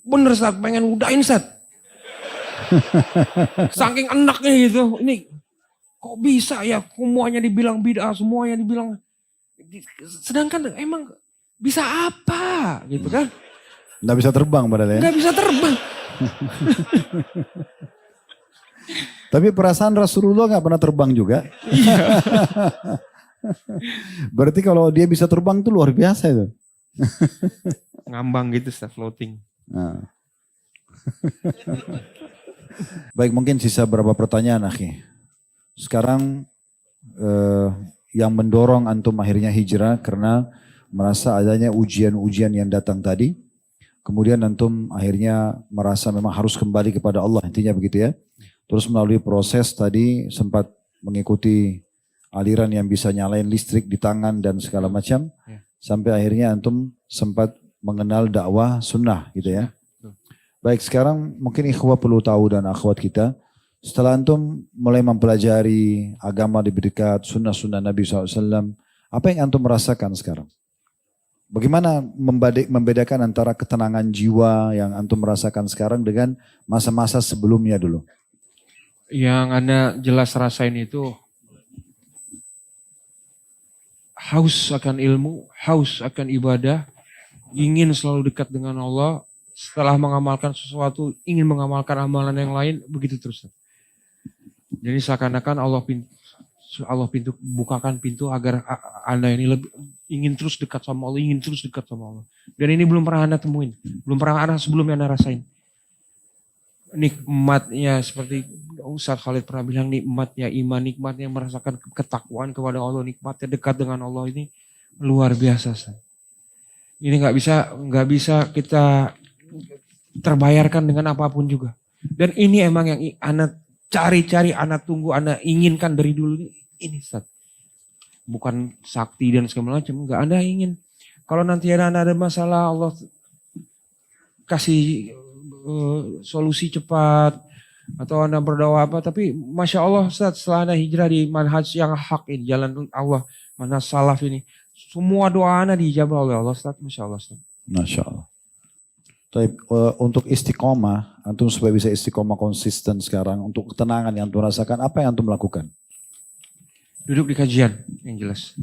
Bener Ustaz, pengen udahin Ustaz. Saking enaknya gitu. Ini kok bisa ya semuanya dibilang bid'ah, semuanya dibilang. Sedangkan emang bisa apa gitu kan? Nggak bisa terbang padahal ya? Nggak bisa terbang. Tapi perasaan Rasulullah nggak pernah terbang juga. Berarti kalau dia bisa terbang itu luar biasa itu. Ngambang gitu Ustaz, floating. Nah. Baik, mungkin sisa berapa pertanyaan, akhi. Sekarang yang mendorong antum akhirnya hijrah karena merasa adanya ujian-ujian yang datang tadi. Kemudian antum akhirnya merasa memang harus kembali kepada Allah, intinya begitu ya. Terus melalui proses tadi sempat mengikuti aliran yang bisa nyalain listrik di tangan dan segala macam. Ya. Sampai akhirnya antum sempat mengenal dakwah sunnah gitu ya. Baik, sekarang mungkin ikhwah perlu tahu dan akhwat kita. Setelah antum mulai mempelajari agama lebih dekat, sunnah-sunnah Nabi SAW, apa yang antum merasakan sekarang? Bagaimana membedakan antara ketenangan jiwa yang antum merasakan sekarang dengan masa-masa sebelumnya dulu? Yang Anda jelas rasain itu haus akan ilmu, haus akan ibadah, ingin selalu dekat dengan Allah. Setelah mengamalkan sesuatu, ingin mengamalkan amalan yang lain, begitu terus. Jadi seakan-akan Allah bukakan pintu agar Anda ini lebih ingin terus dekat sama Allah, ingin terus dekat sama Allah. Dan ini belum pernah Anda temuin, belum pernah Anda sebelumnya Anda rasain. Nikmatnya seperti Ustaz Khalid pernah bilang, nikmatnya iman, nikmatnya merasakan ketakwaan kepada Allah, nikmatnya dekat dengan Allah ini luar biasa. Ini nggak bisa kita terbayarkan dengan apapun juga. Dan ini emang yang anak cari-cari, anak tunggu, anak inginkan dari dulu ini Ustaz. Bukan sakti dan segala macam, enggak. Anda ingin kalau nanti ada masalah, Allah kasih solusi cepat, atau Anda berdoa apa, tapi Masya Allah Ustaz, setelah Anda hijrah di manhaj yang hak ini, jalan Allah, manhaj salaf ini, semua doa Anda dijabah oleh Allah Ustaz, Masya Allah Ustaz. Masya Allah. Untuk istiqomah, antum supaya bisa istiqomah konsisten sekarang, untuk ketenangan yang antum rasakan, apa yang antum lakukan? Duduk di kajian, yang jelas.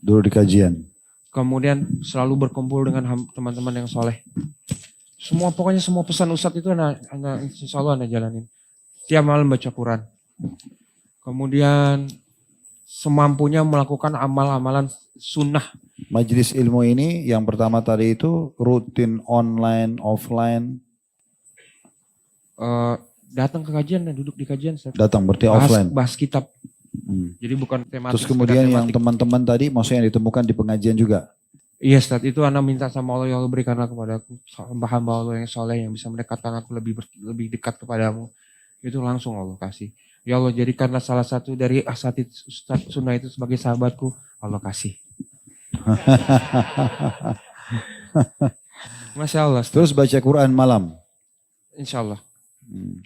Duduk di kajian. Kemudian selalu berkumpul dengan teman-teman yang soleh. Pokoknya semua pesan Ustadz itu anda insya Allah Anda jalanin. Tiap malam baca Quran. Kemudian semampunya melakukan amal-amalan sunnah. Majelis ilmu ini yang pertama tadi itu rutin online, offline. Datang ke kajian dan duduk di kajian. Datang berarti offline. Bahas kitab. Jadi bukan tematis. Terus kemudian yang teman-teman tadi maksudnya yang ditemukan di pengajian juga. Iya Ustaz, itu Anda minta sama Allah, ya Allah berikanlah kepadaku hamba Allah yang soleh yang bisa mendekatkan aku lebih dekat kepadamu. Itu langsung Allah kasih. Ya Allah, jadikanlah salah satu dari asatid Ustaz Sunnah itu sebagai sahabatku. Allah kasih. Masya Allah. Terus baca Quran malam. Insya Allah.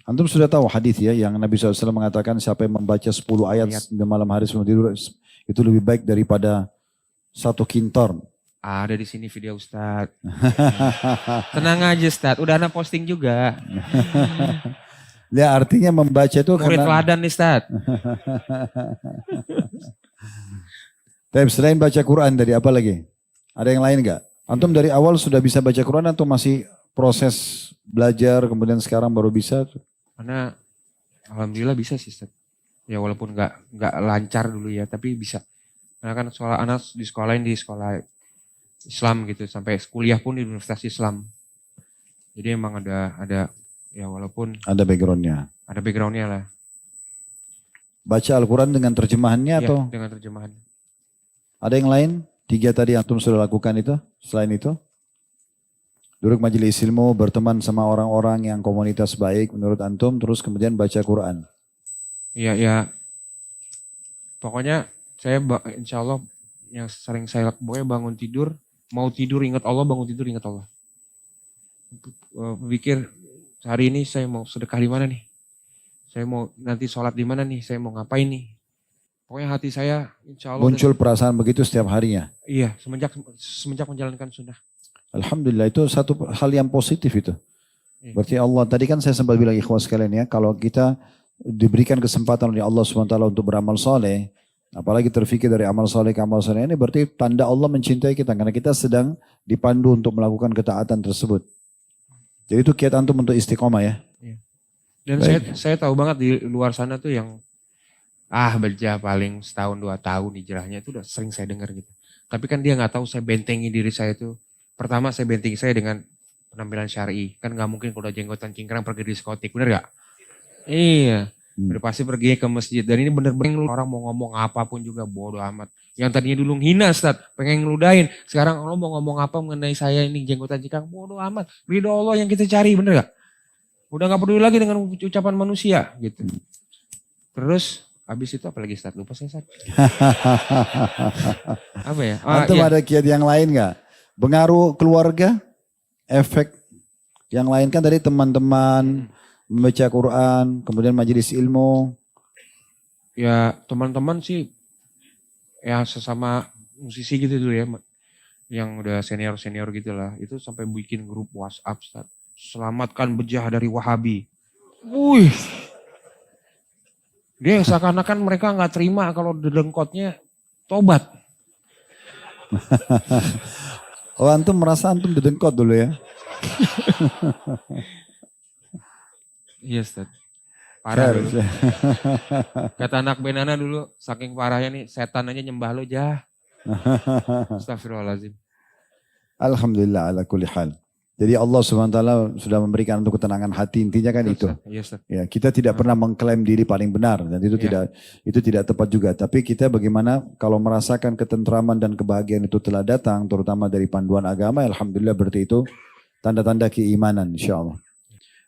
Antum sudah tahu hadis ya yang Nabi SAW mengatakan siapa yang membaca 10 ayat di malam hari sebelum tidur itu lebih baik daripada 1 kintor. Ada di sini video Ustaz. Tenang aja Ustaz, udah Anda posting juga. Ya artinya membaca itu murid karena... teladan nih Ustaz. Tapi selain baca Quran dari apa lagi? Ada yang lain enggak? Antum dari awal sudah bisa baca Quran atau masih proses belajar kemudian sekarang baru bisa? Karena alhamdulillah bisa sih Ustaz. Ya walaupun enggak lancar dulu ya, tapi bisa. Karena kan anak di sekolah Islam gitu, sampai kuliah pun di Universitas Islam. Jadi emang ada ya walaupun ada backgroundnya. Ada backgroundnya lah. Baca Al-Quran dengan terjemahannya ya, atau? Dengan terjemahan. Ada yang lain? 3 tadi antum sudah lakukan itu? Selain itu? Duduk majelis ilmu, berteman sama orang-orang yang komunitas baik menurut antum, terus kemudian baca Quran. Iya. Pokoknya saya insya Allah yang sering saya lakukan bangun tidur, mau tidur ingat Allah, bangun tidur ingat Allah. Pikir hari ini saya mau sedekah di mana nih? Saya mau nanti sholat di mana nih? Saya mau ngapain nih? Pokoknya hati saya insya Allah. Muncul perasaan begitu setiap harinya? Iya, semenjak menjalankan sunnah. Alhamdulillah, itu satu hal yang positif itu. Iya. Berarti Allah, tadi kan saya sempat bilang ikhwas sekalian ya, kalau kita diberikan kesempatan oleh Allah SWT untuk beramal soleh, apalagi terfikir dari amal soleh ke amal soleh ini berarti tanda Allah mencintai kita karena kita sedang dipandu untuk melakukan ketaatan tersebut. Jadi itu kiat antum untuk istiqomah ya. Iya. Dan Baik. saya tahu banget di luar sana tuh yang bejah paling setahun 2 tahun hijrahnya itu udah sering saya dengar gitu. Tapi kan dia nggak tahu saya bentengi diri saya tuh. Pertama saya bentengi saya dengan penampilan syar'i. Kan nggak mungkin kalau udah jenggotan cingkrang pergi diskotik, bener gak? Iya. Udah pasti pergi ke masjid. Dan ini bener-bener orang mau ngomong apapun juga bodoh amat. Yang tadinya dulu hina Ustaz, pengen ngeludahin. Sekarang lo mau ngomong apa mengenai saya ini jenggotan cingkrang, bodoh amat. Ridho Allah yang kita cari, bener gak? Udah gak peduli lagi dengan ucapan manusia gitu. Terus habis itu apalagi Ustaz? Lupa saya Ustaz. Apa ya? Antum ada kiat yang lain nggak? Pengaruh keluarga, efek yang lain kan tadi teman-teman membaca Quran, kemudian majelis ilmu. Ya teman-teman sih ya sesama musisi gitu dulu ya. Yang udah senior-senior gitu lah. Itu sampai bikin grup WhatsApp Ustaz. Selamatkan bejah dari Wahabi. Wih. Dia seakan-akan mereka nggak terima kalau dedengkotnya tobat. Oh antum merasa antum didengkot dulu ya? Iya Ustaz. Parah dulu. Kata anak Benana dulu, saking parahnya nih setan aja nyembah lo jah. Astagfirullahaladzim. Alhamdulillah ala kulli hal. Jadi Allah SWT sudah memberikan untuk ketenangan hati, intinya kan itu. Iya, Ustaz. Ya, kita tidak pernah mengklaim diri paling benar dan itu tidak tepat juga. Tapi kita bagaimana kalau merasakan ketentraman dan kebahagiaan itu telah datang, terutama dari panduan agama, alhamdulillah berarti itu tanda-tanda keimanan insyaallah.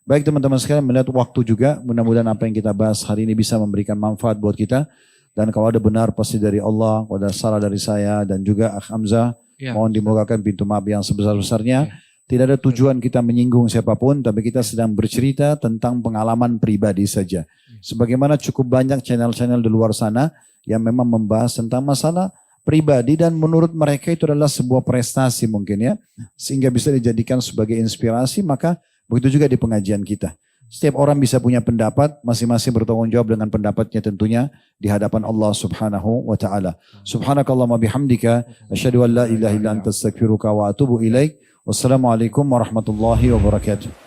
Baik teman-teman sekalian, melihat waktu juga, mudah-mudahan apa yang kita bahas hari ini bisa memberikan manfaat buat kita. Dan kalau ada benar pasti dari Allah, kalau ada salah dari saya dan juga Akh Hamzah, mohon dimuliakan pintu maaf yang sebesar-besarnya. Tidak ada tujuan kita menyinggung siapapun, tapi kita sedang bercerita tentang pengalaman pribadi saja. Sebagaimana cukup banyak channel-channel di luar sana yang memang membahas tentang masalah pribadi dan menurut mereka itu adalah sebuah prestasi mungkin ya. Sehingga bisa dijadikan sebagai inspirasi, maka begitu juga di pengajian kita. Setiap orang bisa punya pendapat, masing-masing bertanggung jawab dengan pendapatnya tentunya di hadapan Allah Subhanahu wa taala. Subhanakallahumma bihamdika asyhadu an la ilaha illa anta astaghfiruka wa atubu ilaik. Wassalamualaikum warahmatullahi wabarakatuh.